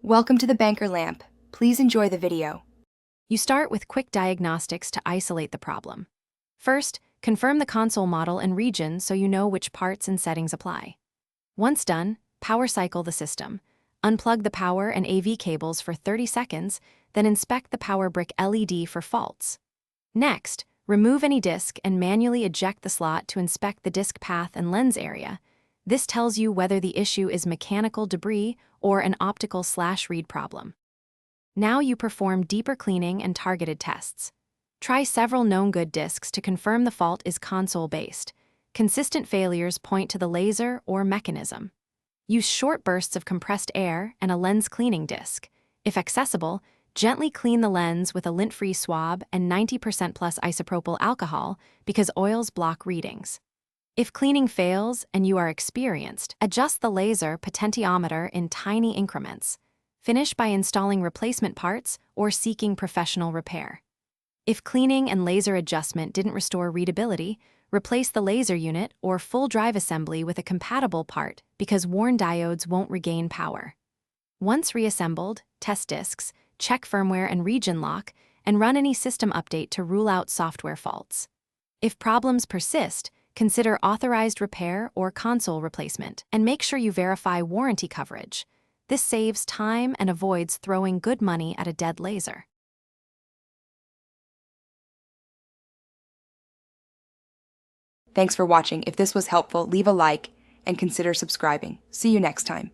Welcome to the Banker Lamp. Please enjoy the video. You start with quick diagnostics to isolate the problem. First, confirm the console model and region so you know which parts and settings apply. Once done, power cycle the system. Unplug the power and AV cables for 30 seconds, then inspect the power brick LED for faults. Next, remove any disk and manually eject the slot to inspect the disk path and lens area. This tells you whether the issue is mechanical debris or an optical/read problem. Now you perform deeper cleaning and targeted tests. Try several known good disks to confirm the fault is console-based. Consistent failures point to the laser or mechanism. Use short bursts of compressed air and a lens cleaning disk. If accessible, gently clean the lens with a lint-free swab and 90% plus isopropyl alcohol because oils block readings. If cleaning fails and you are experienced, adjust the laser potentiometer in tiny increments. Finish by installing replacement parts or seeking professional repair. If cleaning and laser adjustment didn't restore readability, replace the laser unit or full drive assembly with a compatible part because worn diodes won't regain power. Once reassembled, test disks, check firmware and region lock, and run any system update to rule out software faults. If problems persist, consider authorized repair or console replacement, and make sure you verify warranty coverage. This saves time and avoids throwing good money at a dead laser. Thanks for watching. If this was helpful, leave a like and consider subscribing. See you next time.